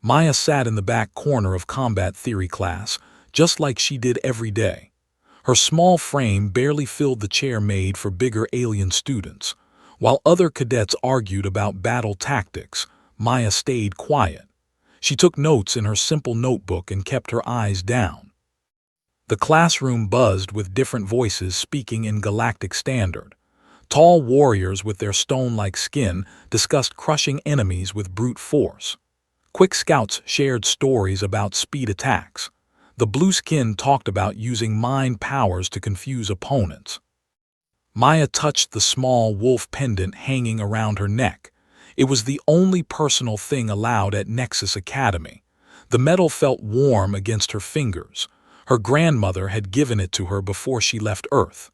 Maya sat in the back corner of combat theory class, just like she did every day. Her small frame barely filled the chair made for bigger alien students. While other cadets argued about battle tactics, Maya stayed quiet. She took notes in her simple notebook and kept her eyes down. The classroom buzzed with different voices speaking in Galactic Standard. Tall warriors with their stone-like skin discussed crushing enemies with brute force. Quick scouts shared stories about speed attacks. The blue skin talked about using mind powers to confuse opponents. Maya touched the small wolf pendant hanging around her neck. It was the only personal thing allowed at Nexus Academy. The metal felt warm against her fingers. Her grandmother had given it to her before she left Earth.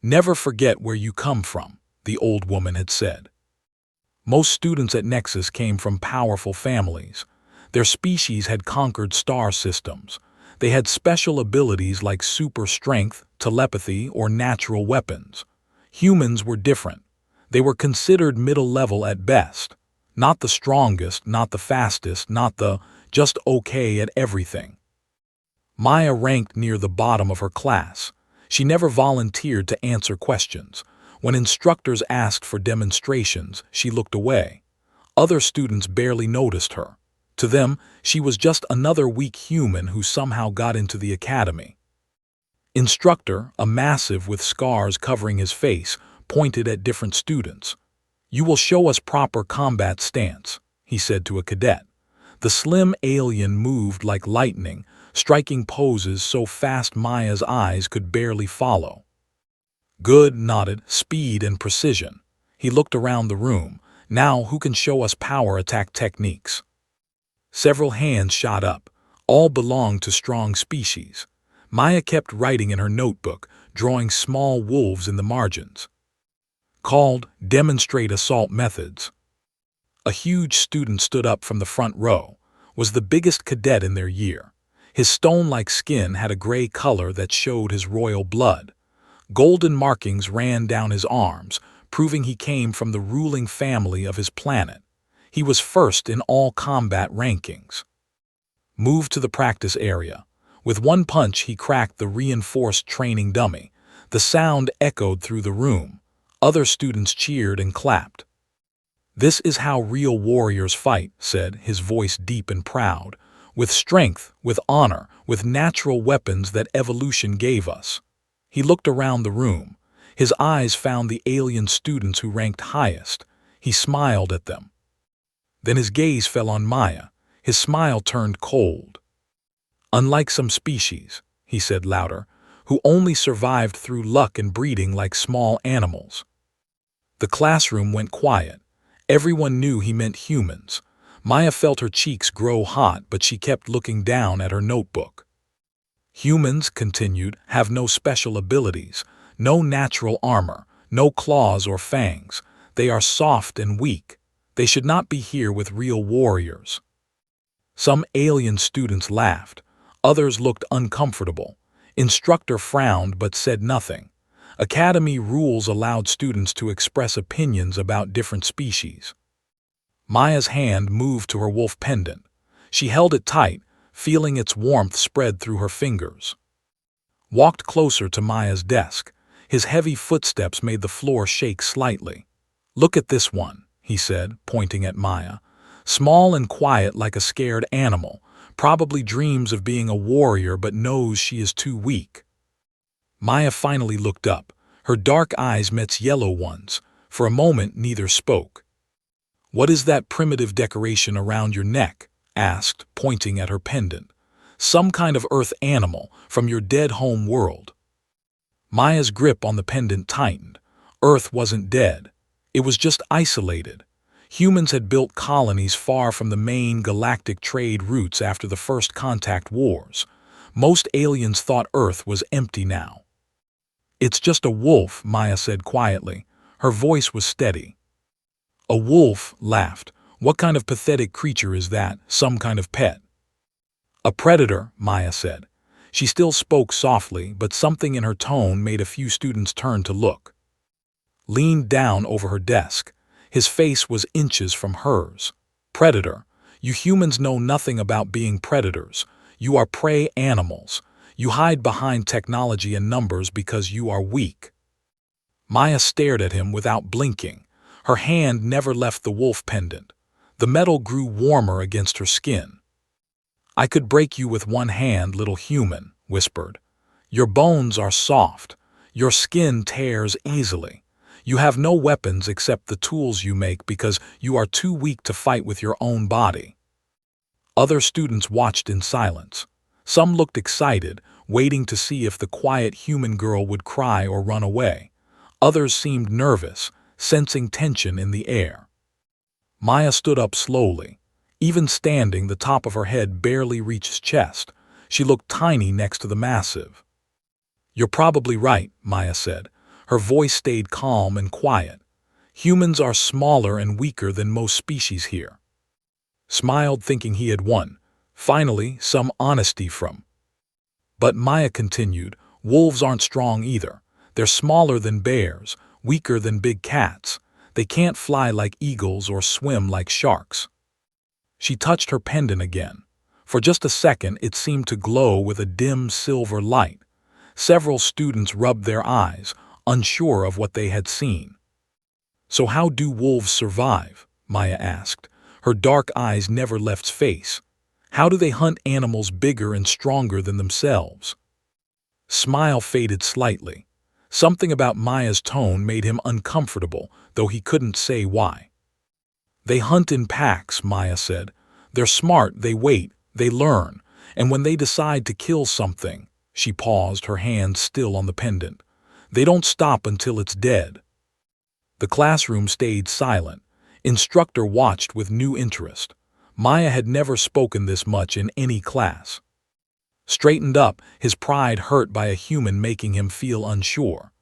"Never forget where you come from," the old woman had said. Most students at Nexus came from powerful families. Their species had conquered star systems. They had special abilities like super strength, telepathy, or natural weapons. Humans were different. They were considered middle level at best. Not the strongest, not the fastest, not the just okay at everything. Maya ranked near the bottom of her class. She never volunteered to answer questions. When instructors asked for demonstrations, she looked away. Other students barely noticed her. To them, she was just another weak human who somehow got into the academy. Instructor, a massive with scars covering his face, pointed at different students. "You will show us proper combat stance," he said to a cadet. The slim alien moved like lightning, striking poses so fast Maya's eyes could barely follow. "Good," nodded, "speed and precision." He looked around the room. "Now who can show us power attack techniques?" Several hands shot up. All belonged to strong species. Maya kept writing in her notebook, drawing small wolves in the margins. Called Demonstrate Assault Methods. A huge student stood up from the front row, was the biggest cadet in their year. His stone-like skin had a gray color that showed his royal blood. Golden markings ran down his arms, proving he came from the ruling family of his planet. He was first in all combat rankings. Moved to the practice area. With one punch he cracked the reinforced training dummy. The sound echoed through the room. Other students cheered and clapped. "This is how real warriors fight," said, his voice deep and proud. "With strength, with honor, with natural weapons that evolution gave us." He looked around the room. His eyes found the alien students who ranked highest. He smiled at them. Then his gaze fell on Maya. His smile turned cold. "Unlike some species," he said louder, "who only survived through luck and breeding like small animals." The classroom went quiet. Everyone knew he meant humans. Maya felt her cheeks grow hot, but she kept looking down at her notebook. "Humans," continued, "have no special abilities, no natural armor, no claws or fangs. They are soft and weak. They should not be here with real warriors." Some alien students laughed. Others looked uncomfortable. Instructor frowned but said nothing. Academy rules allowed students to express opinions about different species. Maya's hand moved to her wolf pendant. She held it tight, feeling its warmth spread through her fingers. Walked closer to Maya's desk. His heavy footsteps made the floor shake slightly. "Look at this one," he said, pointing at Maya. "Small and quiet like a scared animal. Probably dreams of being a warrior but knows she is too weak." Maya finally looked up. Her dark eyes met yellow ones. For a moment neither spoke. "What is that primitive decoration around your neck?" asked, pointing at her pendant. "Some kind of earth animal from your dead home world." Maya's grip on the pendant tightened. Earth wasn't dead. It was just isolated. Humans had built colonies far from the main galactic trade routes after the first contact wars. Most aliens thought Earth was empty now. "It's just a wolf," Maya said quietly. Her voice was steady. "A wolf?" laughed. "What kind of pathetic creature is that? Some kind of pet?" "A predator," Maya said. She still spoke softly, but something in her tone made a few students turn to look. Leaned down over her desk. His face was inches from hers. "Predator? You humans know nothing about being predators. You are prey animals. You hide behind technology and numbers because you are weak." Maya stared at him without blinking. Her hand never left the wolf pendant. The metal grew warmer against her skin. "I could break you with one hand, little human," whispered. "Your bones are soft. Your skin tears easily. You have no weapons except the tools you make because you are too weak to fight with your own body." Other students watched in silence. Some looked excited, waiting to see if the quiet human girl would cry or run away. Others seemed nervous, sensing tension in the air. Maya stood up slowly. Even standing, the top of her head barely reached his chest. She looked tiny next to the massive. "You're probably right," Maya said. Her voice stayed calm and quiet. "Humans are smaller and weaker than most species here." Smiled, thinking he had won. Finally, some honesty from. But Maya continued, "Wolves aren't strong either. They're smaller than bears, weaker than big cats. They can't fly like eagles or swim like sharks." She touched her pendant again. For just a second, it seemed to glow with a dim silver light. Several students rubbed their eyes, unsure of what they had seen. "So how do wolves survive?" Maya asked. Her dark eyes never left his face. "How do they hunt animals bigger and stronger than themselves?" Smile faded slightly. Something about Maya's tone made him uncomfortable, though he couldn't say why. "They hunt in packs," Maya said. "They're smart, they wait, they learn, and when they decide to kill something—" She paused, her hand still on the pendant. "They don't stop until it's dead." The classroom stayed silent. Instructor watched with new interest. Maya had never spoken this much in any class. Straightened up, his pride hurt by a human making him feel unsure.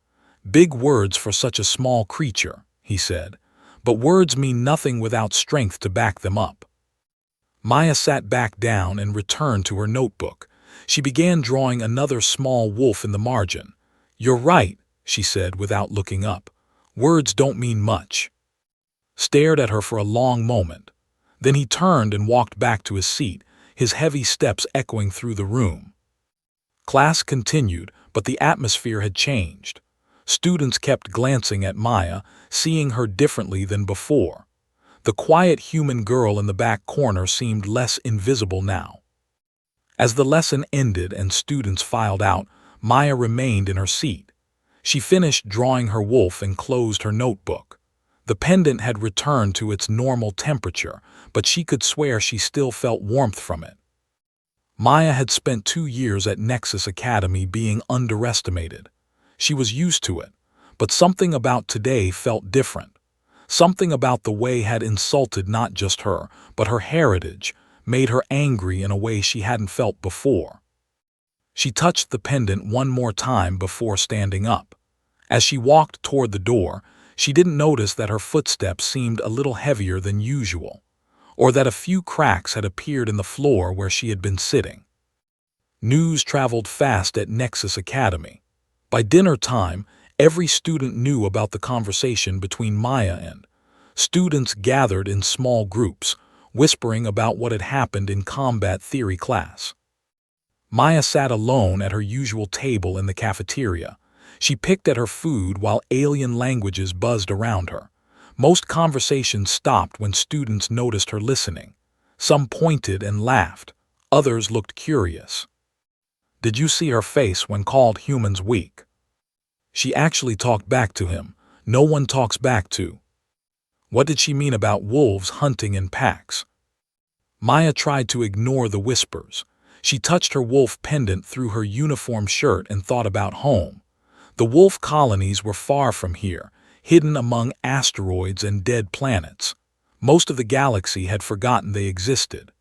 "Big words for such a small creature," he said. "But words mean nothing without strength to back them up." Maya sat back down and returned to her notebook. She began drawing another small wolf in the margin. "You're right," she said without looking up. "Words don't mean much." Stared at her for a long moment. Then he turned and walked back to his seat, his heavy steps echoing through the room. Class continued, but the atmosphere had changed. Students kept glancing at Maya, seeing her differently than before. The quiet human girl in the back corner seemed less invisible now. As the lesson ended and students filed out, Maya remained in her seat. She finished drawing her wolf and closed her notebook. The pendant had returned to its normal temperature, but she could swear she still felt warmth from it. Maya had spent 2 years at Nexus Academy being underestimated. She was used to it, but something about today felt different. Something about the way had insulted not just her, but her heritage, made her angry in a way she hadn't felt before. She touched the pendant one more time before standing up. As she walked toward the door, she didn't notice that her footsteps seemed a little heavier than usual, or that a few cracks had appeared in the floor where she had been sitting. News traveled fast at Nexus Academy. By dinner time, every student knew about the conversation between Maya and. Students gathered in small groups, whispering about what had happened in combat theory class. Maya sat alone at her usual table in the cafeteria. She picked at her food while alien languages buzzed around her. Most conversations stopped when students noticed her listening. Some pointed and laughed. Others looked curious. "Did you see her face when called humans weak?" She actually talked back to him. No one talks back to. What did she mean about wolves hunting in packs? Maya tried to ignore the whispers. She touched her wolf pendant through her uniform shirt and thought about home. The wolf colonies were far from here, hidden among asteroids and dead planets. Most of the galaxy had forgotten they existed.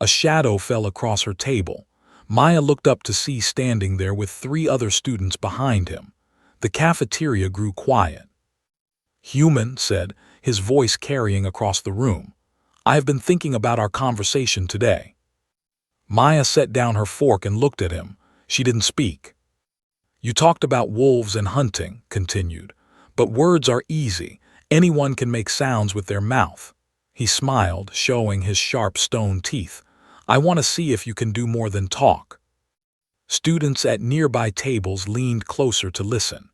A shadow fell across her table. Maya looked up to see standing there with 3 other students behind him. The cafeteria grew quiet. "Human," said, his voice carrying across the room. "I have been thinking about our conversation today." Maya set down her fork and looked at him. She didn't speak. "You talked about wolves and hunting," continued. "But words are easy. Anyone can make sounds with their mouth. He smiled, showing his sharp stone teeth. I want to see if you can do more than talk. Students at nearby tables leaned closer to listen.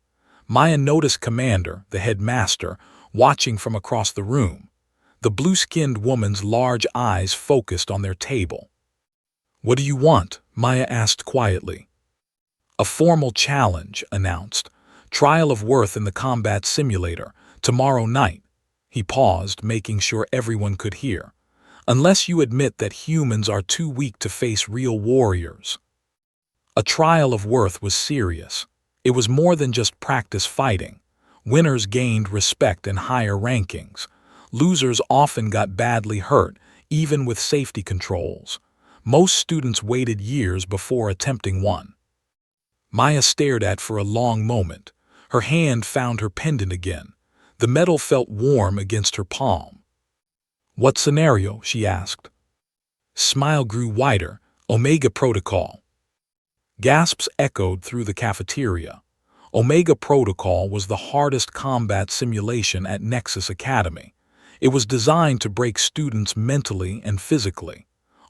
Maya noticed Commander, the headmaster, watching from across the room. The blue-skinned woman's large eyes focused on their table. What do you want? Maya asked quietly. A formal challenge, announced. Trial of worth in the combat simulator, tomorrow night. He paused, making sure everyone could hear. Unless you admit that humans are too weak to face real warriors. A trial of worth was serious. It was more than just practice fighting. Winners gained respect and higher rankings. Losers often got badly hurt, even with safety controls. Most students waited years before attempting one. Maya stared at for a long moment. Her hand found her pendant again. The metal felt warm against her palm. What scenario? She asked. Smile grew wider. Omega Protocol. Gasps echoed through the cafeteria. Omega Protocol was the hardest combat simulation at Nexus Academy. It was designed to break students mentally and physically.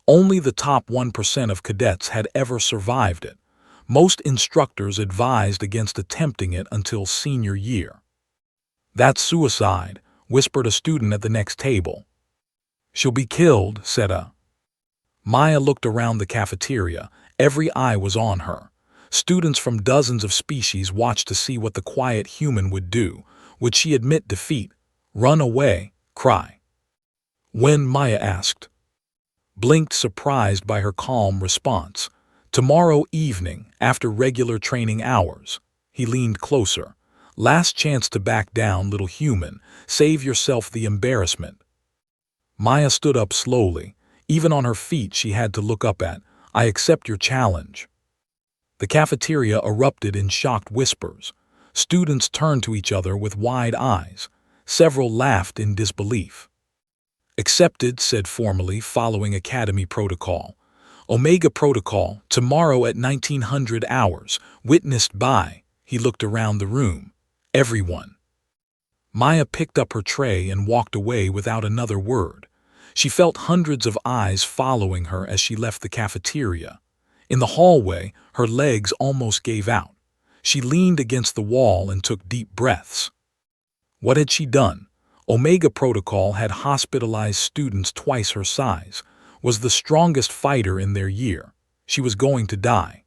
Only the top 1% of cadets had ever survived it. Most instructors advised against attempting it until senior year. That's suicide, whispered a student at the next table. She'll be killed, said a. Maya looked around the cafeteria. Every eye was on her. Students from dozens of species watched to see what the quiet human would do. Would she admit defeat, run away, cry? When? Maya asked. Blinked, surprised by her calm response. Tomorrow evening, after regular training hours. He leaned closer. Last chance to back down, little human. Save yourself the embarrassment. Maya stood up slowly. Even on her feet she had to look up at. I accept your challenge. The cafeteria erupted in shocked whispers. Students turned to each other with wide eyes. Several laughed in disbelief. Accepted, said formally, following Academy protocol. Omega Protocol, tomorrow at 1900 hours, witnessed by. He looked around the room. Everyone. Maya picked up her tray and walked away without another word. She felt hundreds of eyes following her as she left the cafeteria. In the hallway, her legs almost gave out. She leaned against the wall and took deep breaths. What had she done? Omega Protocol had hospitalized students twice her size, was the strongest fighter in their year. She was going to die.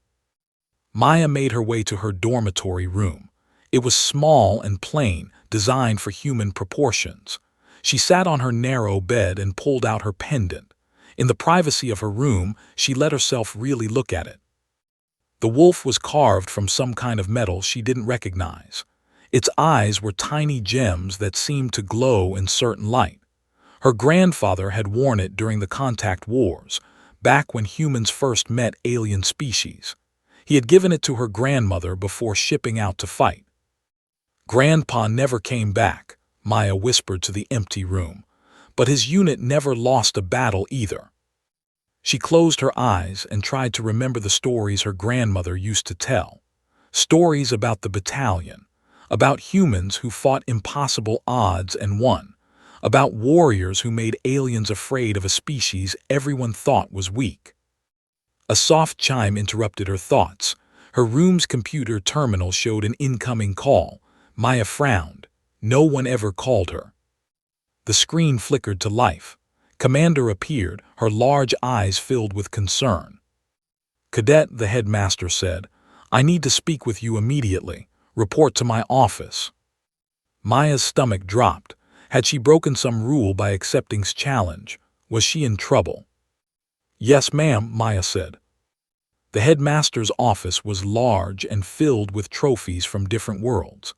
Maya made her way to her dormitory room. It was small and plain, designed for human proportions. She sat on her narrow bed and pulled out her pendant. In the privacy of her room, she let herself really look at it. The wolf was carved from some kind of metal she didn't recognize. Its eyes were tiny gems that seemed to glow in certain light. Her grandfather had worn it during the contact wars, back when humans first met alien species. He had given it to her grandmother before shipping out to fight. Grandpa never came back, Maya whispered to the empty room. But his unit never lost a battle either. She closed her eyes and tried to remember the stories her grandmother used to tell. Stories about the battalion, about humans who fought impossible odds and won, about warriors who made aliens afraid of a species everyone thought was weak. A soft chime interrupted her thoughts. Her room's computer terminal showed an incoming call. Maya frowned. No one ever called her. The screen flickered to life. Commander appeared, her large eyes filled with concern. Cadet, the headmaster said, I need to speak with you immediately. Report to my office. Maya's stomach dropped. Had she broken some rule by accepting's challenge? Was she in trouble? Yes, ma'am, Maya said. The headmaster's office was large and filled with trophies from different worlds.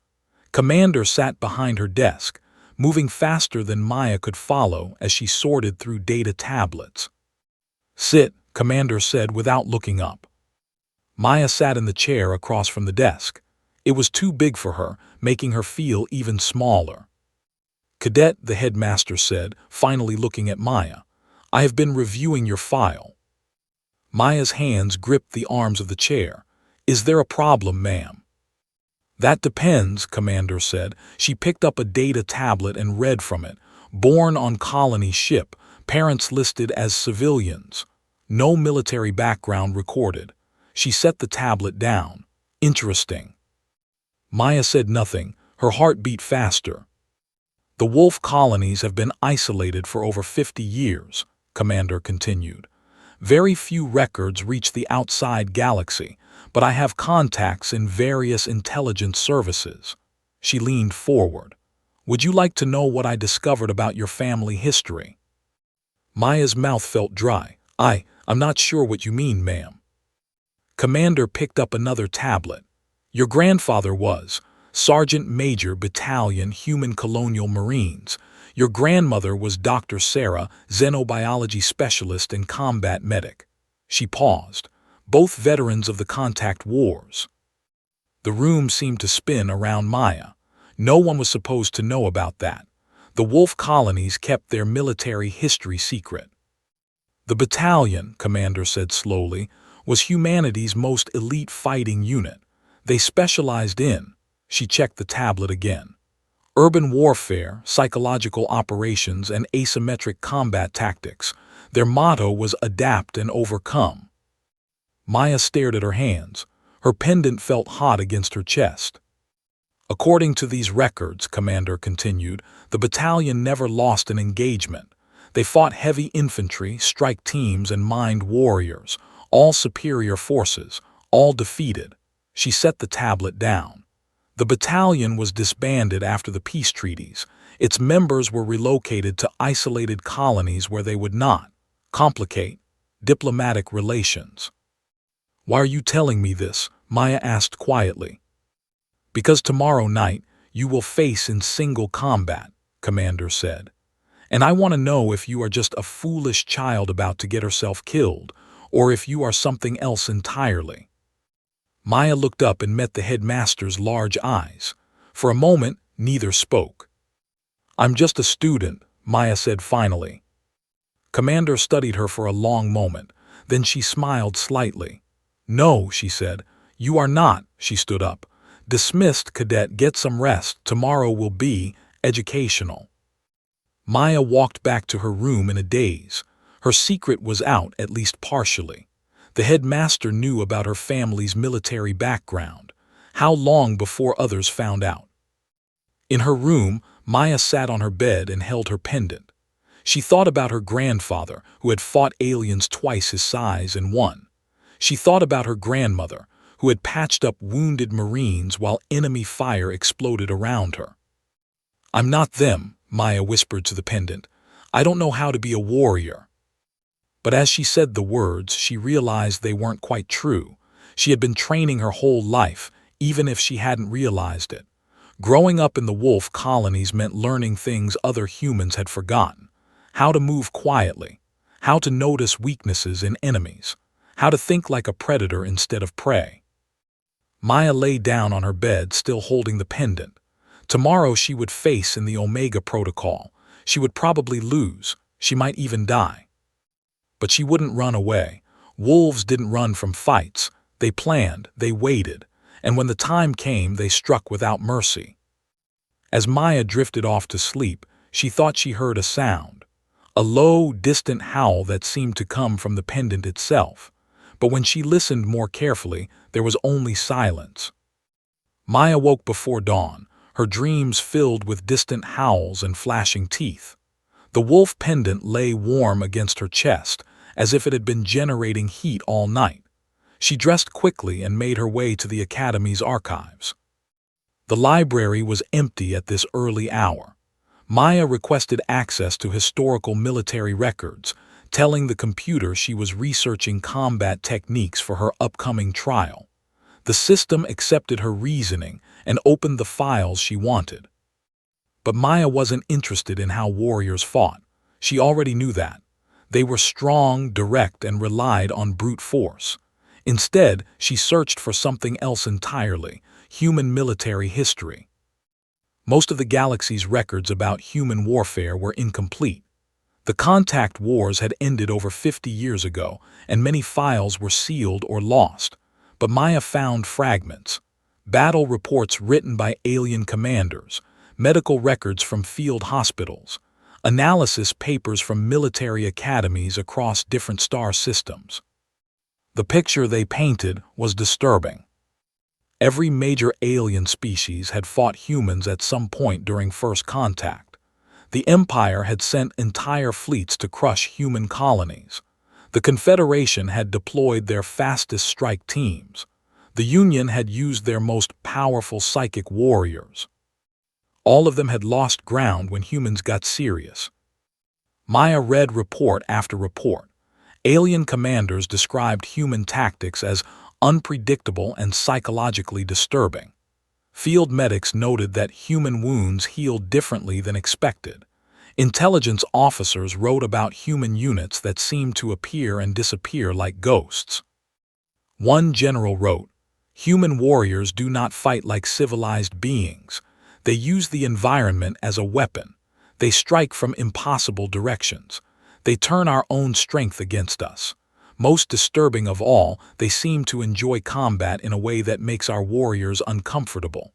Commander sat behind her desk, moving faster than Maya could follow as she sorted through data tablets. Sit, Commander said without looking up. Maya sat in the chair across from the desk. It was too big for her, making her feel even smaller. Cadet, the headmaster said, finally looking at Maya, I have been reviewing your file. Maya's hands gripped the arms of the chair. Is there a problem, ma'am? That depends, Commander said. She picked up a data tablet and read from it. Born on colony ship, parents listed as civilians. No military background recorded. She set the tablet down. Interesting. Maya said nothing. Her heart beat faster. The wolf colonies have been isolated for over 50 years, Commander continued. Very few records reach the outside galaxy, but I have contacts in various intelligence services. She leaned forward. Would you like to know what I discovered about your family history? Maya's mouth felt dry. I'm not sure what you mean, ma'am. Commander picked up another tablet. Your grandfather was Sergeant Major Battalion Human Colonial Marines. Your grandmother was Dr. Sarah, xenobiology specialist and combat medic. She paused. Both veterans of the contact wars. The room seemed to spin around Maya. No one was supposed to know about that. The wolf colonies kept their military history secret. The battalion, Commander said slowly, was humanity's most elite fighting unit. They specialized in, she checked the tablet again, urban warfare, psychological operations, and asymmetric combat tactics. Their motto was adapt and overcome. Maya stared at her hands. Her pendant felt hot against her chest. According to these records, Commander continued, the battalion never lost an engagement. They fought heavy infantry, strike teams, and mind warriors, all superior forces, all defeated. She set the tablet down. The battalion was disbanded after the peace treaties. Its members were relocated to isolated colonies where they would not complicate diplomatic relations. Why are you telling me this? Maya asked quietly. Because tomorrow night you will face in single combat, Commander said. And I want to know if you are just a foolish child about to get herself killed, or if you are something else entirely. Maya looked up and met the headmaster's large eyes. For a moment, neither spoke. I'm just a student, Maya said finally. Commander studied her for a long moment. Then she smiled slightly. No, she said. You are not. She stood up. Dismissed, cadet. Get some rest. Tomorrow will be educational. Maya walked back to her room in a daze. Her secret was out, at least partially. The headmaster knew about her family's military background. How long before others found out? In her room, Maya sat on her bed and held her pendant. She thought about her grandfather, who had fought aliens twice his size and won. She thought about her grandmother, who had patched up wounded Marines while enemy fire exploded around her. I'm not them, Maya whispered to the pendant. I don't know how to be a warrior. But as she said the words, she realized they weren't quite true. She had been training her whole life, even if she hadn't realized it. Growing up in the wolf colonies meant learning things other humans had forgotten. How to move quietly, how to notice weaknesses in enemies, how to think like a predator instead of prey. Maya lay down on her bed, still holding the pendant. Tomorrow she would face in the Omega Protocol. She would probably lose. She might even die. But she wouldn't run away. Wolves didn't run from fights. They planned, they waited, and when the time came, they struck without mercy. As Maya drifted off to sleep, she thought she heard a sound, a low, distant howl that seemed to come from the pendant itself. But when she listened more carefully, there was only silence. Maya woke before dawn, her dreams filled with distant howls and flashing teeth. The wolf pendant lay warm against her chest, as if it had been generating heat all night. She dressed quickly and made her way to the academy's archives. The library was empty at this early hour. Maya requested access to historical military records, telling the computer she was researching combat techniques for her upcoming trial. The system accepted her reasoning and opened the files she wanted. But Maya wasn't interested in how warriors fought. She already knew that. They were strong, direct, and relied on brute force. Instead, she searched for something else entirely: human military history. Most of the galaxy's records about human warfare were incomplete. The contact wars had ended over 50 years ago, and many files were sealed or lost. But Maya found fragments: battle reports written by alien commanders, medical records from field hospitals, analysis papers from military academies across different star systems. The picture they painted was disturbing. Every major alien species had fought humans at some point during first contact. The Empire had sent entire fleets to crush human colonies. The Confederation had deployed their fastest strike teams. The Union had used their most powerful psychic warriors. All of them had lost ground when humans got serious. Maya read report after report. Alien commanders described human tactics as unpredictable and psychologically disturbing. Field medics noted that human wounds healed differently than expected. Intelligence officers wrote about human units that seemed to appear and disappear like ghosts. One general wrote, "Human warriors do not fight like civilized beings. They use the environment as a weapon. They strike from impossible directions. They turn our own strength against us. Most disturbing of all, they seem to enjoy combat in a way that makes our warriors uncomfortable."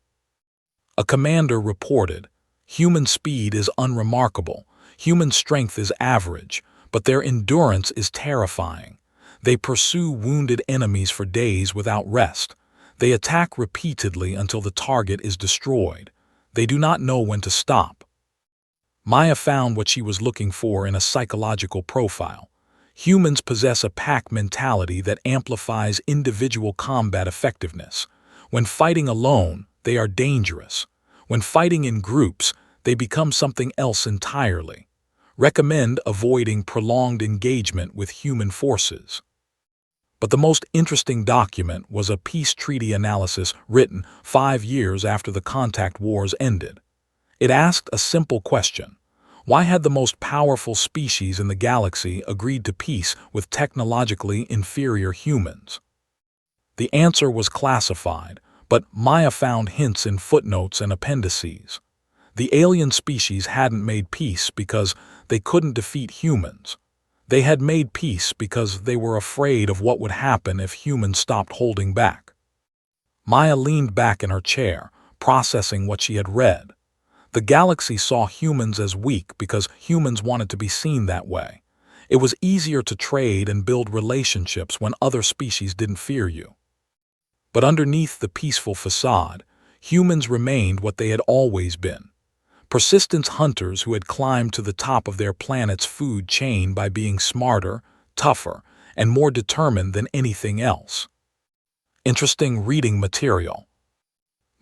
A commander reported, "Human speed is unremarkable. Human strength is average, but their endurance is terrifying. They pursue wounded enemies for days without rest. They attack repeatedly until the target is destroyed. They do not know when to stop." Maya found what she was looking for in a psychological profile. Humans possess a pack mentality that amplifies individual combat effectiveness. When fighting alone, they are dangerous. When fighting in groups, they become something else entirely. Recommend avoiding prolonged engagement with human forces. But the most interesting document was a peace treaty analysis written 5 years after the contact wars ended. It asked a simple question: why had the most powerful species in the galaxy agreed to peace with technologically inferior humans? The answer was classified, but Maya found hints in footnotes and appendices. The alien species hadn't made peace because they couldn't defeat humans. They had made peace because they were afraid of what would happen if humans stopped holding back. Maya leaned back in her chair, processing what she had read. The galaxy saw humans as weak because humans wanted to be seen that way. It was easier to trade and build relationships when other species didn't fear you. But underneath the peaceful facade, humans remained what they had always been: persistent hunters who had climbed to the top of their planet's food chain by being smarter, tougher, and more determined than anything else. Interesting reading material.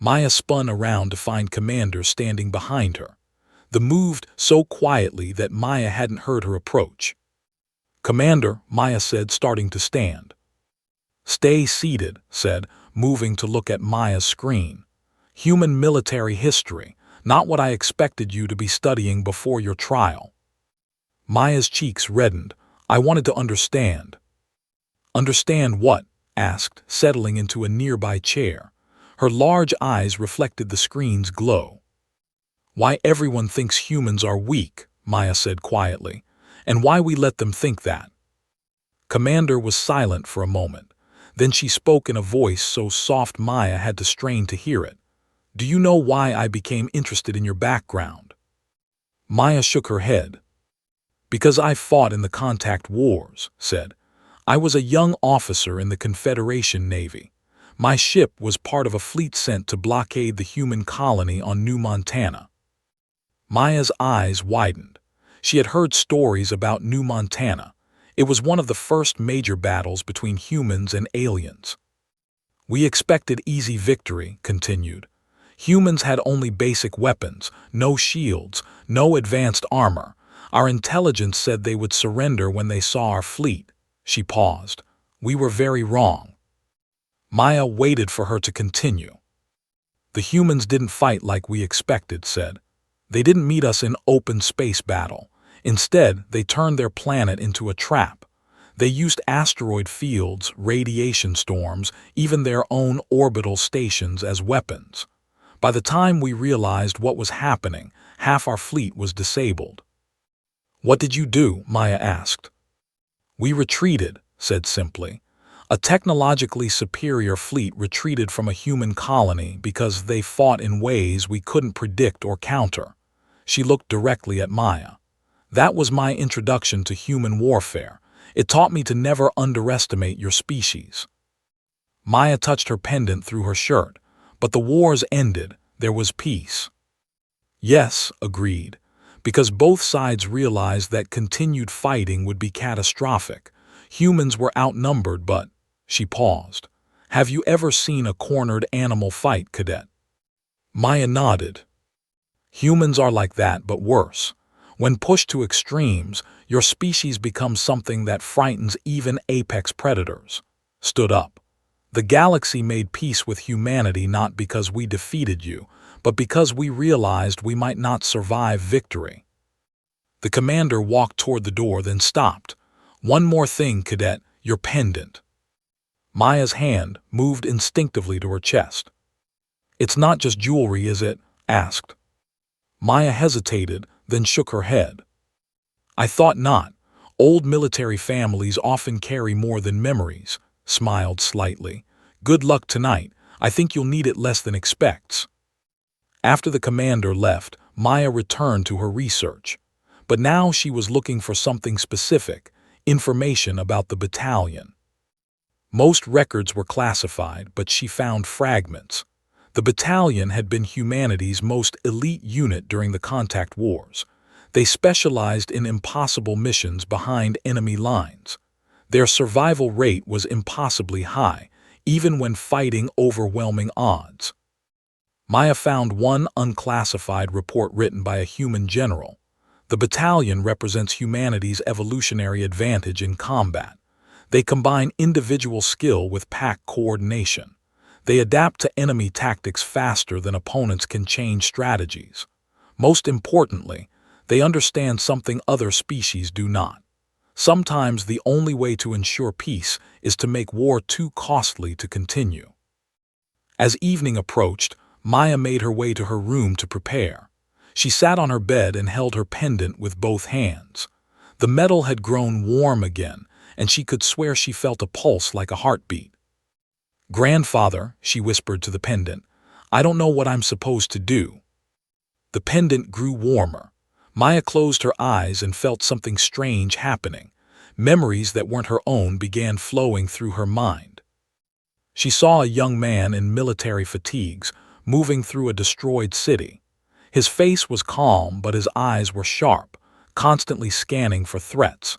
Maya spun around to find Commander standing behind her. The moved so quietly that Maya hadn't heard her approach. "Commander," Maya said, starting to stand. "Stay seated," said, moving to look at Maya's screen. "Human military history. Not what I expected you to be studying before your trial." Maya's cheeks reddened. "I wanted to understand." "Understand what?" asked, settling into a nearby chair. Her large eyes reflected the screen's glow. "Why everyone thinks humans are weak," Maya said quietly, "and why we let them think that." Commander was silent for a moment. Then she spoke in a voice so soft Maya had to strain to hear it. "Do you know why I became interested in your background?" Maya shook her head. "Because I fought in the contact wars," said. "I was a young officer in the Confederation Navy. My ship was part of a fleet sent to blockade the human colony on New Montana." Maya's eyes widened. She had heard stories about New Montana. It was one of the first major battles between humans and aliens. "We expected easy victory," continued. "Humans had only basic weapons, no shields, no advanced armor. Our intelligence said they would surrender when they saw our fleet." She paused. "We were very wrong." Maya waited for her to continue. "The humans didn't fight like we expected," said. "They didn't meet us in open space battle. Instead, they turned their planet into a trap. They used asteroid fields, radiation storms, even their own orbital stations as weapons. By the time we realized what was happening, half our fleet was disabled." "What did you do?" Maya asked. "We retreated," said simply. "A technologically superior fleet retreated from a human colony because they fought in ways we couldn't predict or counter." She looked directly at Maya. That was my introduction to human warfare. It taught me to never underestimate your species. Maya touched her pendant through her shirt, but the wars ended. There was peace. Yes, agreed, because both sides realized that continued fighting would be catastrophic. Humans were outnumbered, but, she paused. Have you ever seen a cornered animal fight, Cadet? Maya nodded. Humans are like that, but worse. When pushed to extremes, your species becomes something that frightens even apex predators. Stood up. The galaxy made peace with humanity not because we defeated you, but because we realized we might not survive victory. The commander walked toward the door, then stopped. One more thing, Cadet, your pendant. Maya's hand moved instinctively to her chest. It's not just jewelry, is it? Asked. Maya hesitated, then shook her head. I thought not. Old military families often carry more than memories, smiled slightly. Good luck tonight. I think you'll need it less than expects. After the commander left, Maya returned to her research. But now she was looking for something specific, information about the battalion. Most records were classified, but she found fragments. The battalion had been humanity's most elite unit during the contact wars. They specialized in impossible missions behind enemy lines. Their survival rate was impossibly high, even when fighting overwhelming odds. Maya found one unclassified report written by a human general. The battalion represents humanity's evolutionary advantage in combat. They combine individual skill with pack coordination. They adapt to enemy tactics faster than opponents can change strategies. Most importantly, they understand something other species do not. Sometimes the only way to ensure peace is to make war too costly to continue. As evening approached, Maya made her way to her room to prepare. She sat on her bed and held her pendant with both hands. The metal had grown warm again, and she could swear she felt a pulse like a heartbeat. Grandfather, she whispered to the pendant, I don't know what I'm supposed to do. The pendant grew warmer. Maya closed her eyes and felt something strange happening. Memories that weren't her own began flowing through her mind. She saw a young man in military fatigues moving through a destroyed city. His face was calm, but his eyes were sharp, constantly scanning for threats.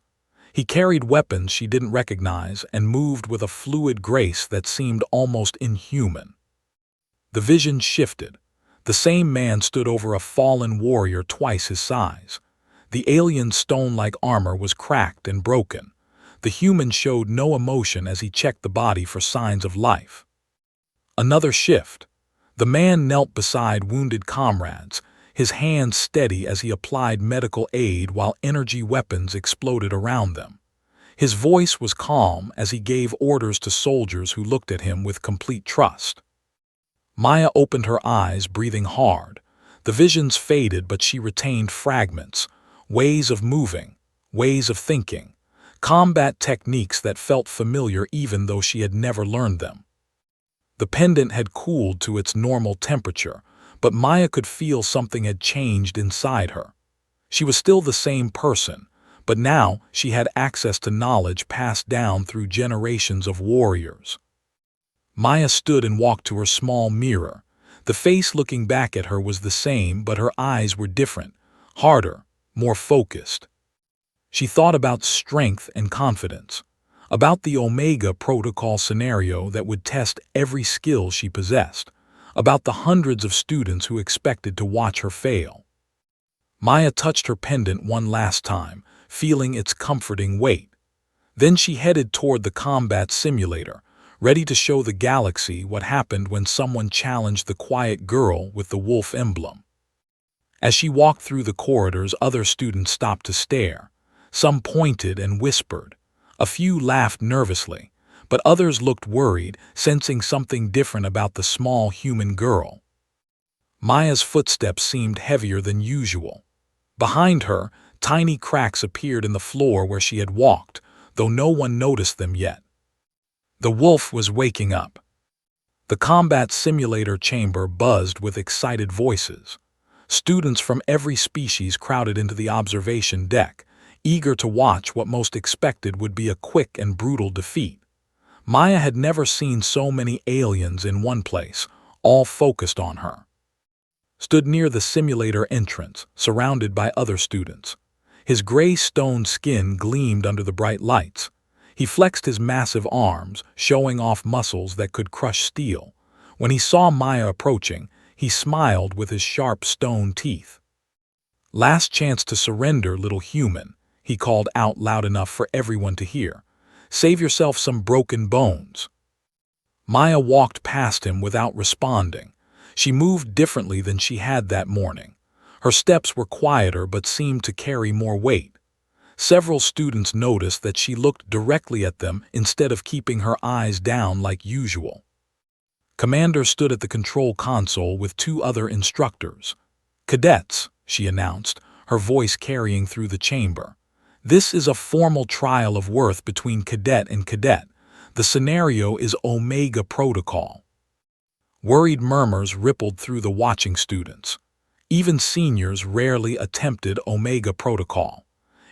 He carried weapons she didn't recognize and moved with a fluid grace that seemed almost inhuman. The vision shifted. The same man stood over a fallen warrior twice his size. The alien's stone-like armor was cracked and broken. The human showed no emotion as he checked the body for signs of life. Another shift. The man knelt beside wounded comrades, his hands steady as he applied medical aid while energy weapons exploded around them. His voice was calm as he gave orders to soldiers who looked at him with complete trust. Maya opened her eyes, breathing hard. The visions faded, but she retained fragments, ways of moving, ways of thinking, combat techniques that felt familiar even though she had never learned them. The pendant had cooled to its normal temperature, but Maya could feel something had changed inside her. She was still the same person, but now she had access to knowledge passed down through generations of warriors. Maya stood and walked to her small mirror. The face looking back at her was the same, but her eyes were different, harder, more focused. She thought about strength and confidence, about the Omega Protocol scenario that would test every skill she possessed, about the hundreds of students who expected to watch her fail. Maya touched her pendant one last time, feeling its comforting weight. Then she headed toward the combat simulator, ready to show the galaxy what happened when someone challenged the quiet girl with the wolf emblem. As she walked through the corridors, other students stopped to stare. Some pointed and whispered. A few laughed nervously, but others looked worried, sensing something different about the small human girl. Maya's footsteps seemed heavier than usual. Behind her, tiny cracks appeared in the floor where she had walked, though no one noticed them yet. The wolf was waking up. The combat simulator chamber buzzed with excited voices. Students from every species crowded into the observation deck, eager to watch what most expected would be a quick and brutal defeat. Maya had never seen so many aliens in one place, all focused on her. Stood near the simulator entrance, surrounded by other students. His gray stone skin gleamed under the bright lights. He flexed his massive arms, showing off muscles that could crush steel. When he saw Maya approaching, he smiled with his sharp stone teeth. "Last chance to surrender, little human," he called out loud enough for everyone to hear. "Save yourself some broken bones." Maya walked past him without responding. She moved differently than she had that morning. Her steps were quieter but seemed to carry more weight. Several students noticed that she looked directly at them instead of keeping her eyes down like usual. Commander stood at the control console with two other instructors. "Cadets," she announced, her voice carrying through the chamber. "This is a formal trial of worth between cadet and cadet. The scenario is Omega Protocol." Worried murmurs rippled through the watching students. Even seniors rarely attempted Omega Protocol.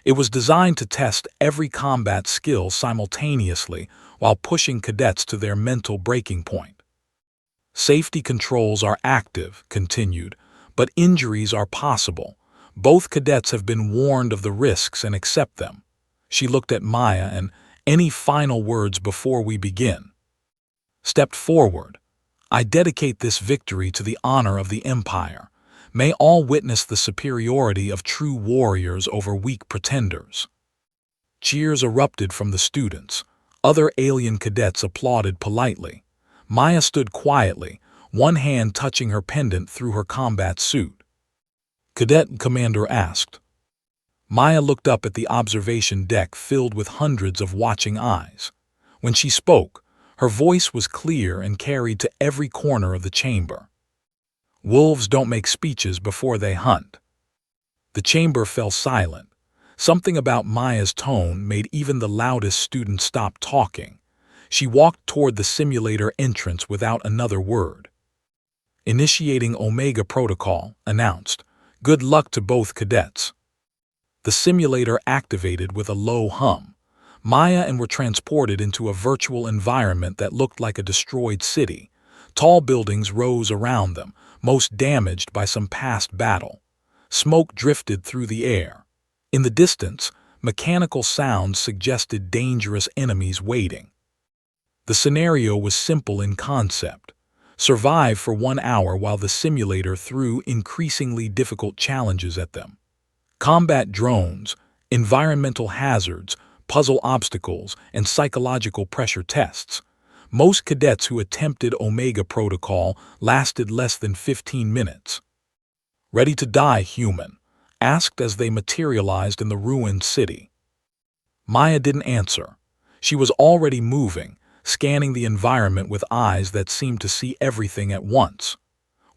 It was designed to test every combat skill simultaneously while pushing cadets to their mental breaking point. "Safety controls are active," continued, "but injuries are possible. Both cadets have been warned of the risks and accept them." She looked at Maya and, "Any final words before we begin?" Stepped forward. "I dedicate this victory to the honor of the Empire. May all witness the superiority of true warriors over weak pretenders." Cheers erupted from the students. Other alien cadets applauded politely. Maya stood quietly, one hand touching her pendant through her combat suit. "Cadet," Commander asked. Maya looked up at the observation deck filled with hundreds of watching eyes. When she spoke, her voice was clear and carried to every corner of the chamber. "Wolves don't make speeches before they hunt." The chamber fell silent. Something about Maya's tone made even the loudest student stop talking. She walked toward the simulator entrance without another word. "Initiating Omega Protocol," announced. "Good luck to both cadets." The simulator activated with a low hum. Maya and were transported into a virtual environment that looked like a destroyed city. Tall buildings rose around them, most damaged by some past battle. Smoke drifted through the air. In the distance, mechanical sounds suggested dangerous enemies waiting. The scenario was simple in concept. Survive for 1 hour while the simulator threw increasingly difficult challenges at them. Combat drones, environmental hazards, puzzle obstacles, and psychological pressure tests. Most cadets who attempted Omega Protocol lasted less than 15 minutes. "Ready to die, human?" asked as they materialized in the ruined city. Maya didn't answer. She was already moving, scanning the environment with eyes that seemed to see everything at once.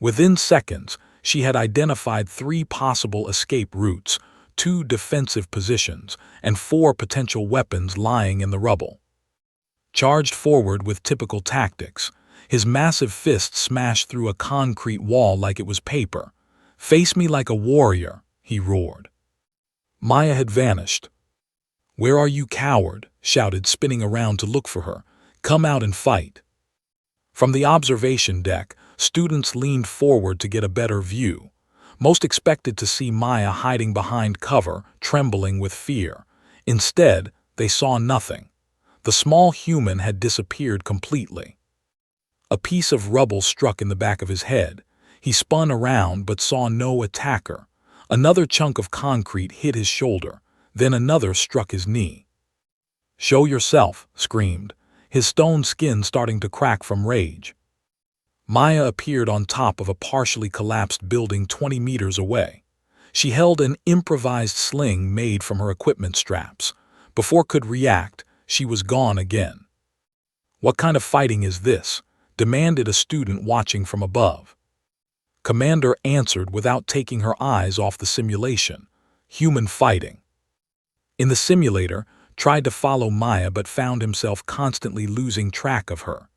Within seconds, she had identified 3 possible escape routes, 2 defensive positions, and 4 potential weapons lying in the rubble. Charged forward with typical tactics. His massive fist smashed through a concrete wall like it was paper. "Face me like a warrior," he roared. Maya had vanished. "Where are you, coward?" shouted, spinning around to look for her. "Come out and fight." From the observation deck, students leaned forward to get a better view. Most expected to see Maya hiding behind cover, trembling with fear. Instead, they saw nothing. The small human had disappeared completely. A piece of rubble struck in the back of his head. He spun around but saw no attacker. Another chunk of concrete hit his shoulder, then another struck his knee. "Show yourself," screamed, his stone skin starting to crack from rage. Maya appeared on top of a partially collapsed building 20 meters away. She held an improvised sling made from her equipment straps. Before could react, she was gone again. "What kind of fighting is this?" demanded a student watching from above. Commander answered without taking her eyes off the simulation. "Human fighting." In the simulator, tried to follow Maya but found himself constantly losing track of her.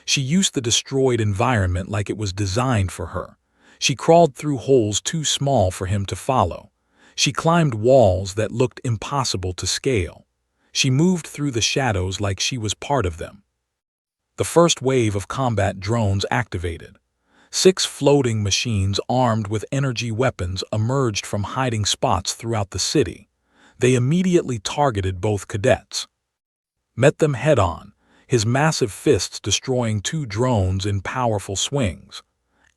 She used the destroyed environment like it was designed for her. She crawled through holes too small for him to follow. She climbed walls that looked impossible to scale. She moved through the shadows like she was part of them. The first wave of combat drones activated. 6 floating machines armed with energy weapons emerged from hiding spots throughout the city. They immediately targeted both cadets. Met them head-on, his massive fists destroying 2 drones in powerful swings.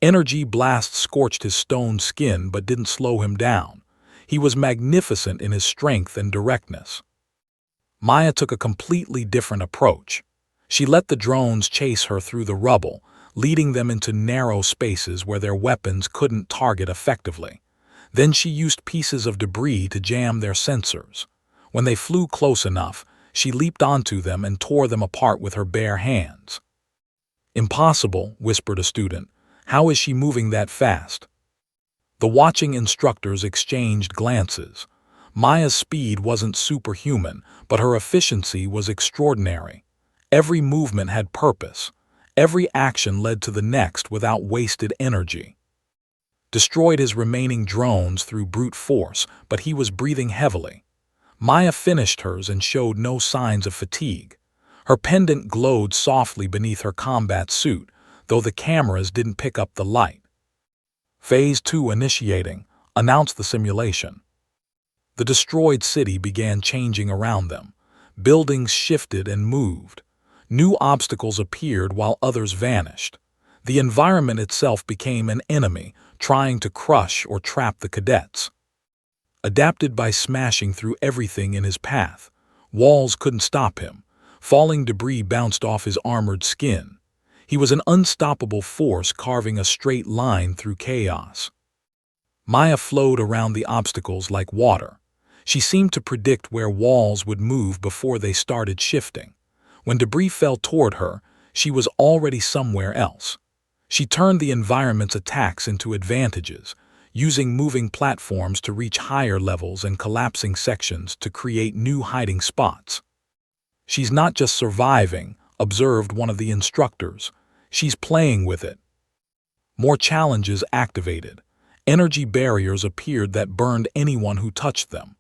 Energy blasts scorched his stone skin but didn't slow him down. He was magnificent in his strength and directness. Maya took a completely different approach. She let the drones chase her through the rubble, leading them into narrow spaces where their weapons couldn't target effectively. Then she used pieces of debris to jam their sensors. When they flew close enough, she leaped onto them and tore them apart with her bare hands. "Impossible," whispered a student. "How is she moving that fast?" The watching instructors exchanged glances. Maya's speed wasn't superhuman, but her efficiency was extraordinary. Every movement had purpose. Every action led to the next without wasted energy. Destroyed his remaining drones through brute force, but he was breathing heavily. Maya finished hers and showed no signs of fatigue. Her pendant glowed softly beneath her combat suit, though the cameras didn't pick up the light. "Phase 2 initiating," announced the simulation. The destroyed city began changing around them. Buildings shifted and moved. New obstacles appeared while others vanished. The environment itself became an enemy, trying to crush or trap the cadets. Adapted by smashing through everything in his path, walls couldn't stop him. Falling debris bounced off his armored skin. He was an unstoppable force carving a straight line through chaos. Maya flowed around the obstacles like water. She seemed to predict where walls would move before they started shifting. When debris fell toward her, she was already somewhere else. She turned the environment's attacks into advantages, using moving platforms to reach higher levels and collapsing sections to create new hiding spots. "She's not just surviving," observed one of the instructors. "She's playing with it." More challenges activated. Energy barriers appeared that burned anyone who touched them.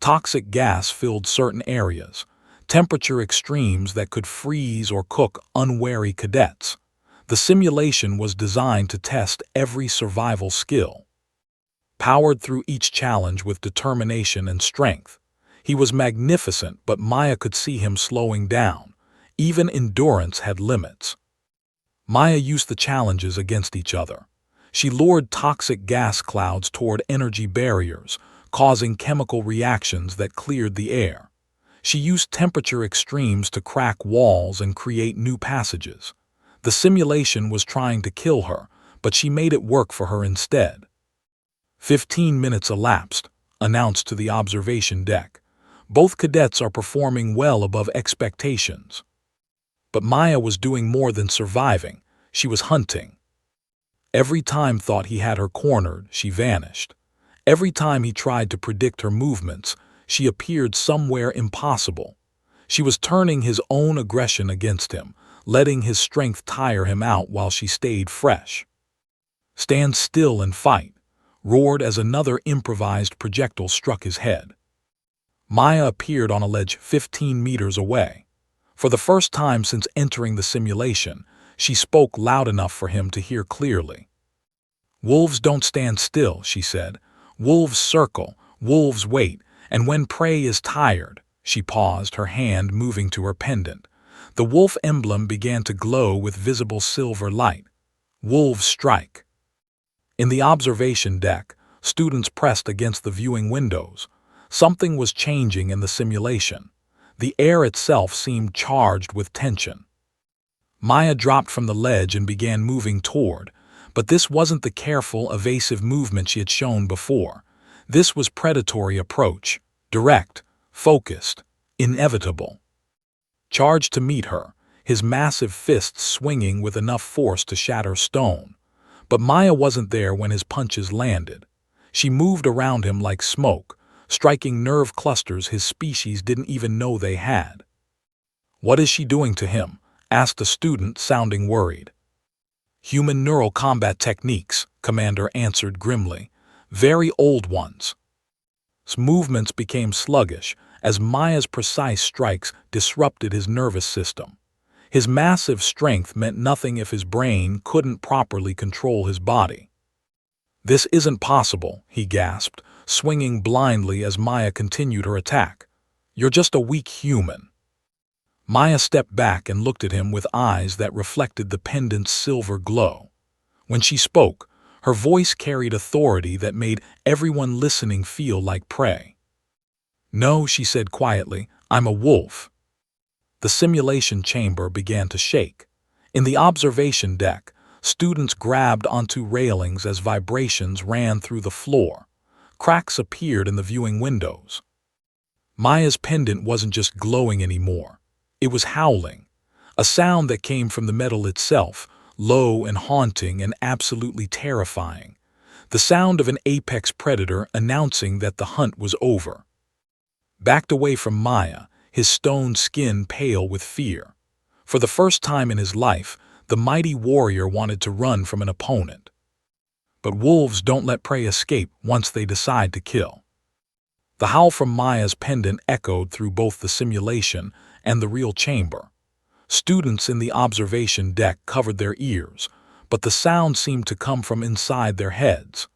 Toxic gas filled certain areas. Temperature extremes that could freeze or cook unwary cadets. The simulation was designed to test every survival skill. Powered through each challenge with determination and strength. He was magnificent, but Maya could see him slowing down. Even endurance had limits. Maya used the challenges against each other. She lured toxic gas clouds toward energy barriers, causing chemical reactions that cleared the air. She used temperature extremes to crack walls and create new passages. The simulation was trying to kill her, but she made it work for her instead. 15 minutes elapsed, announced to the observation deck. Both cadets are performing well above expectations. But Maya was doing more than surviving. She was hunting. Every time thought he had her cornered, she vanished. Every time he tried to predict her movements, she appeared somewhere impossible. She was turning his own aggression against him, letting his strength tire him out while she stayed fresh. "Stand still and fight," roared as another improvised projectile struck his head. Maya appeared on a ledge 15 meters away. For the first time since entering the simulation, she spoke loud enough for him to hear clearly. "Wolves don't stand still," she said. "Wolves circle, wolves wait, and when prey is tired," she paused, her hand moving to her pendant. The wolf emblem began to glow with visible silver light. "Wolves strike." In the observation deck, students pressed against the viewing windows. Something was changing in the simulation. The air itself seemed charged with tension. Maya dropped from the ledge and began moving toward, but this wasn't the careful, evasive movement she had shown before. This was predatory approach, direct, focused, inevitable. Charged to meet her, his massive fists swinging with enough force to shatter stone. But Maya wasn't there when his punches landed. She moved around him like smoke, striking nerve clusters his species didn't even know they had. "What is she doing to him?" asked a student, sounding worried. "Human neural combat techniques," Commander answered grimly. Very old ones. His movements became sluggish as Maya's precise strikes disrupted his nervous system. His massive strength meant nothing if his brain couldn't properly control his body. This isn't possible, he gasped, swinging blindly as Maya continued her attack. You're just a weak human. Maya stepped back and looked at him with eyes that reflected the pendant's silver glow. When she spoke, her voice carried authority that made everyone listening feel like prey. No, she said quietly, I'm a wolf. The simulation chamber began to shake. In the observation deck, students grabbed onto railings as vibrations ran through the floor. Cracks appeared in the viewing windows. Maya's pendant wasn't just glowing anymore. It was howling, a sound that came from the metal itself, low and haunting and absolutely terrifying. The sound of an apex predator announcing that the hunt was over. Backed away from Maya, his stone skin pale with fear. For the first time in his life, the mighty warrior wanted to run from an opponent. But wolves don't let prey escape once they decide to kill. The howl from Maya's pendant echoed through both the simulation and the real chamber. Students in the observation deck covered their ears, but the sound seemed to come from inside their heads.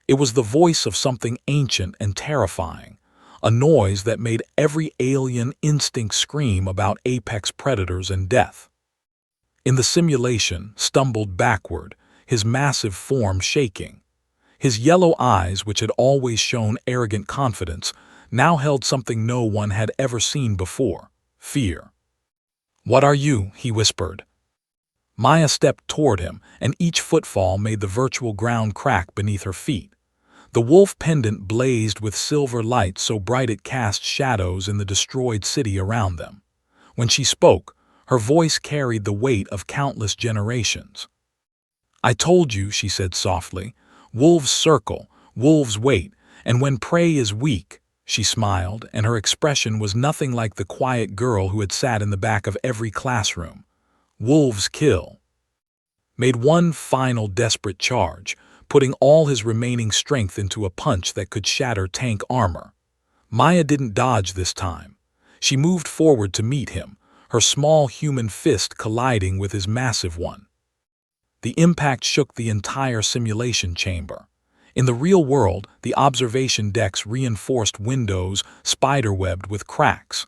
It was the voice of something ancient and terrifying, a noise that made every alien instinct scream about apex predators and death. In the simulation, stumbled backward, his massive form shaking. His yellow eyes, which had always shown arrogant confidence, now held something no one had ever seen before: fear. What are you? He whispered. Maya stepped toward him, and each footfall made the virtual ground crack beneath her feet. The wolf pendant blazed with silver light so bright it cast shadows in the destroyed city around them. When she spoke, her voice carried the weight of countless generations. I told you, she said softly, wolves circle, wolves wait, and when prey is weak. She smiled, and her expression was nothing like the quiet girl who had sat in the back of every classroom. Wolves kill. Made one final desperate charge, putting all his remaining strength into a punch that could shatter tank armor. Maya didn't dodge this time. She moved forward to meet him, her small human fist colliding with his massive one. The impact shook the entire simulation chamber. In the real world, the observation decks reinforced windows spiderwebbed with cracks.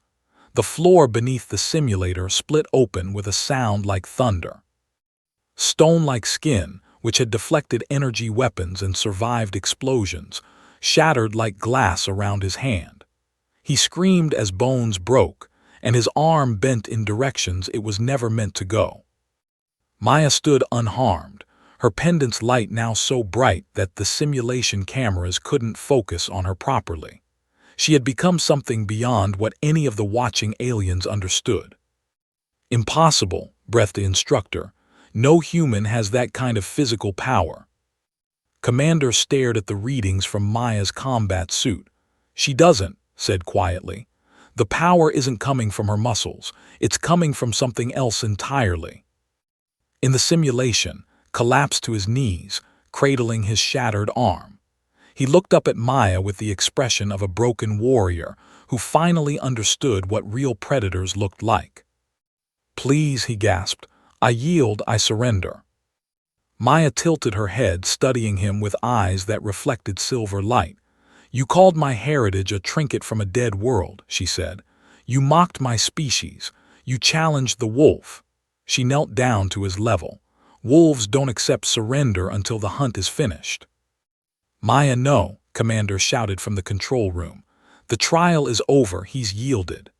The floor beneath the simulator split open with a sound like thunder. Stone-like skin, which had deflected energy weapons and survived explosions, shattered like glass around his hand. He screamed as bones broke, and his arm bent in directions it was never meant to go. Maya stood unharmed, her pendant's light now so bright that the simulation cameras couldn't focus on her properly. She had become something beyond what any of the watching aliens understood. Impossible, breathed the instructor. No human has that kind of physical power. Commander stared at the readings from Maya's combat suit. She doesn't, said quietly. The power isn't coming from her muscles, it's coming from something else entirely. In the simulation, collapsed to his knees, cradling his shattered arm. He looked up at Maya with the expression of a broken warrior who finally understood what real predators looked like. Please, he gasped. I yield, I surrender. Maya tilted her head, studying him with eyes that reflected silver light. You called my heritage a trinket from a dead world, she said. You mocked my species. You challenged the wolf. She knelt down to his level. Wolves don't accept surrender until the hunt is finished. Maya, no, Commander shouted from the control room. The trial is over, he's yielded.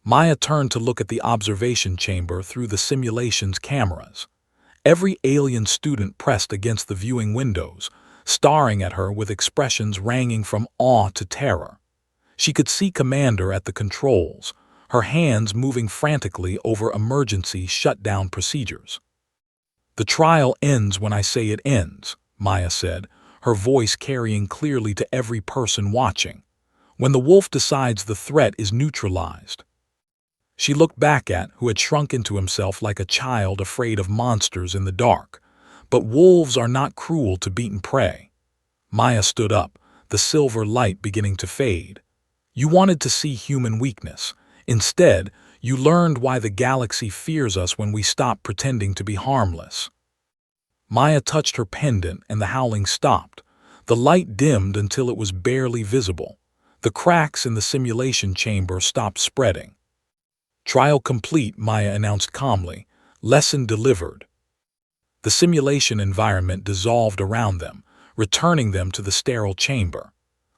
Maya turned to look at the observation chamber through the simulation's cameras. Every alien student pressed against the viewing windows, staring at her with expressions ranging from awe to terror. She could see Commander at the controls, her hands moving frantically over emergency shutdown procedures. The trial ends when I say it ends, Maya said, her voice carrying clearly to every person watching. When the wolf decides the threat is neutralized. She looked back at who had shrunk into himself like a child afraid of monsters in the dark. But wolves are not cruel to beaten prey. Maya stood up, the silver light beginning to fade. You wanted to see human weakness. Instead, you learned why the galaxy fears us when we stop pretending to be harmless. Maya touched her pendant and the howling stopped. The light dimmed until it was barely visible. The cracks in the simulation chamber stopped spreading. Trial complete, Maya announced calmly. Lesson delivered. The simulation environment dissolved around them, returning them to the sterile chamber.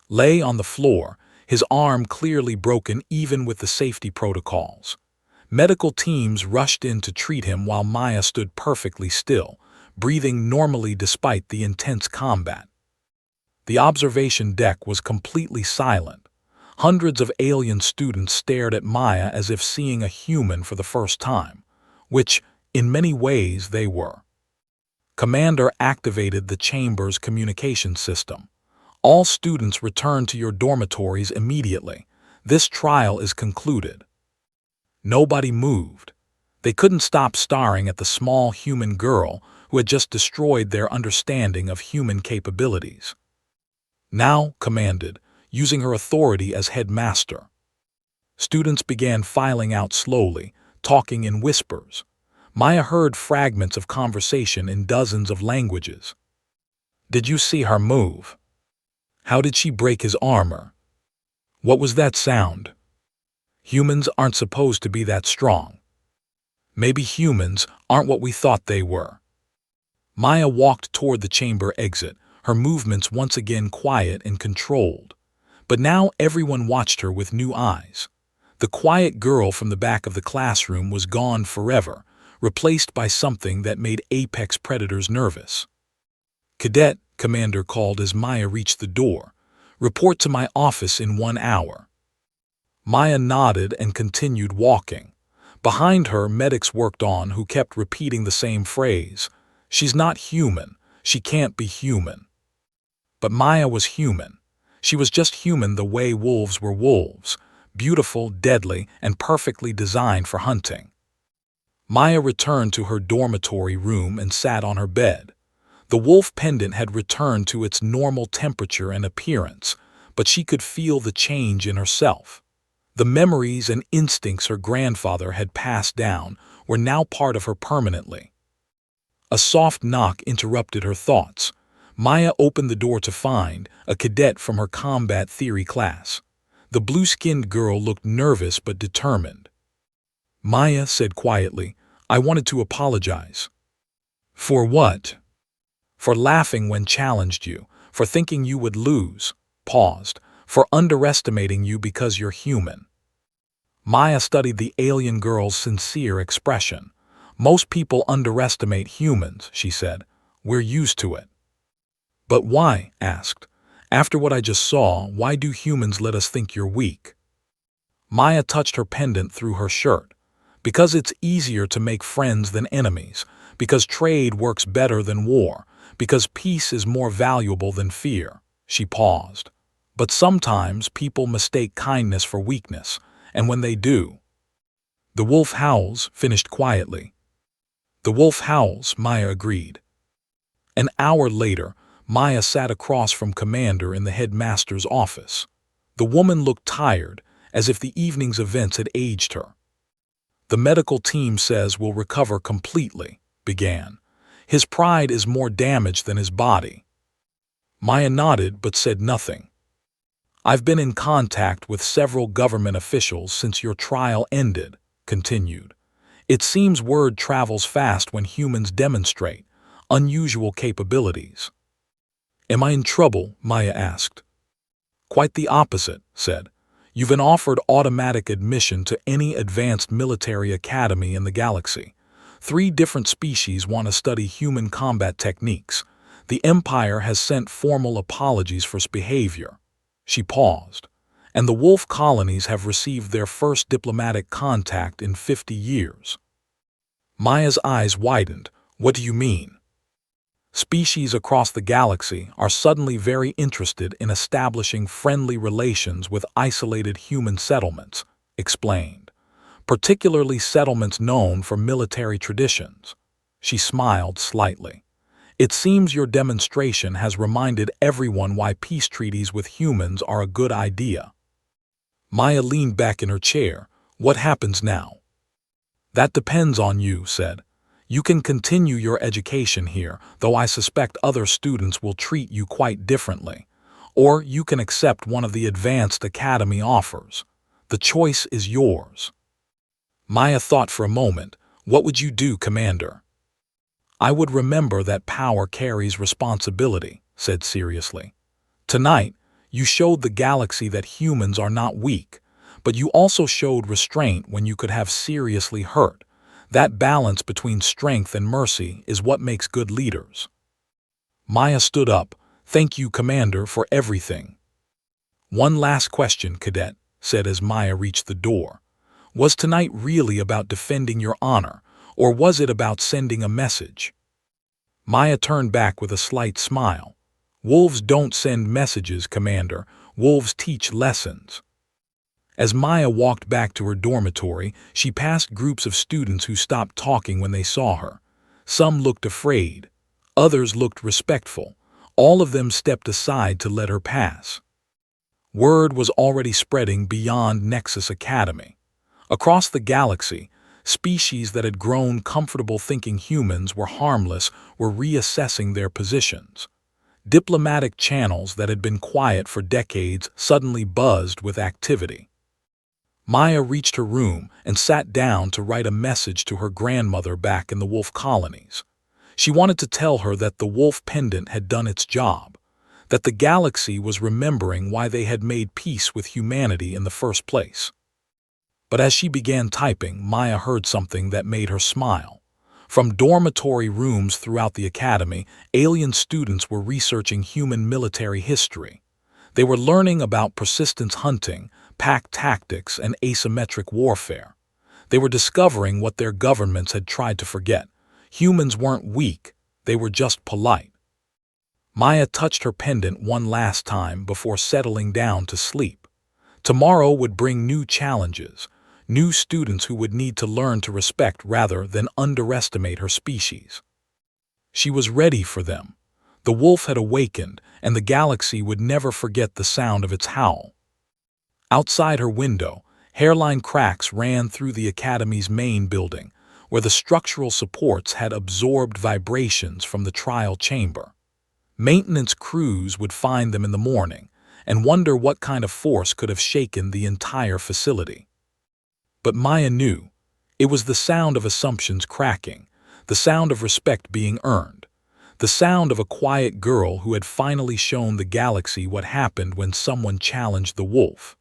Lay on the floor, his arm clearly broken even with the safety protocols. Medical teams rushed in to treat him while Maya stood perfectly still, breathing normally despite the intense combat. The observation deck was completely silent. Hundreds of alien students stared at Maya as if seeing a human for the first time, which, in many ways, they were. Commander activated the chamber's communication system. All students return to your dormitories immediately. This trial is concluded. Nobody moved. They couldn't stop staring at the small human girl who had just destroyed their understanding of human capabilities. Now, commanded, using her authority as headmaster. Students began filing out slowly, talking in whispers. Maya heard fragments of conversation in dozens of languages. Did you see her move? How did she break his armor? What was that sound? Humans aren't supposed to be that strong. Maybe humans aren't what we thought they were. Maya walked toward the chamber exit, her movements once again quiet and controlled. But now everyone watched her with new eyes. The quiet girl from the back of the classroom was gone forever, replaced by something that made apex predators nervous. Cadet, Commander called as Maya reached the door. Report to my office in 1 hour. Maya nodded and continued walking. Behind her, medics worked on who kept repeating the same phrase. She's not human. She can't be human. But Maya was human. She was just human the way wolves were wolves, beautiful, deadly, and perfectly designed for hunting. Maya returned to her dormitory room and sat on her bed. The wolf pendant had returned to its normal temperature and appearance, but she could feel the change in herself. The memories and instincts her grandfather had passed down were now part of her permanently. A soft knock interrupted her thoughts. Maya opened the door to find a cadet from her combat theory class. The blue-skinned girl looked nervous but determined. Maya said quietly, I wanted to apologize. For what? For laughing when challenged you, for thinking you would lose, paused, for underestimating you because you're human. Maya studied the alien girl's sincere expression. Most people underestimate humans, she said. We're used to it. But why? Asked. After what I just saw, why do humans let us think you're weak? Maya touched her pendant through her shirt. Because it's easier to make friends than enemies, because trade works better than war, because peace is more valuable than fear. She paused. But sometimes people mistake kindness for weakness, and when they do, the wolf howls, finished quietly. The wolf howls, Maya agreed. An hour later, Maya sat across from Commander in the headmaster's office. The woman looked tired, as if the evening's events had aged her. The medical team says we'll recover completely, began. His pride is more damaged than his body. Maya nodded but said nothing. I've been in contact with several government officials since your trial ended, continued. It seems word travels fast when humans demonstrate unusual capabilities. Am I in trouble? Maya asked. Quite the opposite, said. You've been offered automatic admission to any advanced military academy in the galaxy. 3 different species want to study human combat techniques. The Empire has sent formal apologies for behavior. She paused. And the wolf colonies have received their first diplomatic contact in 50 years. Maya's eyes widened. What do you mean? Species across the galaxy are suddenly very interested in establishing friendly relations with isolated human settlements, explained, particularly settlements known for military traditions. She smiled slightly. It seems your demonstration has reminded everyone why peace treaties with humans are a good idea. Maya leaned back in her chair. What happens now? That depends on you, said. You can continue your education here, though I suspect other students will treat you quite differently. Or you can accept one of the advanced academy offers. The choice is yours. Maya thought for a moment. What would you do, Commander? I would remember that power carries responsibility, said seriously. Tonight, you showed the galaxy that humans are not weak, but you also showed restraint when you could have seriously hurt. That balance between strength and mercy is what makes good leaders. Maya stood up. Thank you, Commander, for everything. One last question, Cadet, said as Maya reached the door. Was tonight really about defending your honor, or was it about sending a message? Maya turned back with a slight smile. Wolves don't send messages, Commander. Wolves teach lessons. As Maya walked back to her dormitory, she passed groups of students who stopped talking when they saw her. Some looked afraid. Others looked respectful. All of them stepped aside to let her pass. Word was already spreading beyond Nexus Academy. Across the galaxy, species that had grown comfortable thinking humans were harmless were reassessing their positions. Diplomatic channels that had been quiet for decades suddenly buzzed with activity. Maya reached her room and sat down to write a message to her grandmother back in the wolf colonies. She wanted to tell her that the wolf pendant had done its job, that the galaxy was remembering why they had made peace with humanity in the first place. But as she began typing, Maya heard something that made her smile. From dormitory rooms throughout the academy, alien students were researching human military history. They were learning about persistence hunting, pack tactics, and asymmetric warfare. They were discovering what their governments had tried to forget. Humans weren't weak, they were just polite. Maya touched her pendant one last time before settling down to sleep. Tomorrow would bring new challenges, new students who would need to learn to respect rather than underestimate her species. She was ready for them. The wolf had awakened, and the galaxy would never forget the sound of its howl. Outside her window, hairline cracks ran through the academy's main building, where the structural supports had absorbed vibrations from the trial chamber. Maintenance crews would find them in the morning and wonder what kind of force could have shaken the entire facility. But Maya knew. It was the sound of assumptions cracking, the sound of respect being earned, the sound of a quiet girl who had finally shown the galaxy what happened when someone challenged the wolf.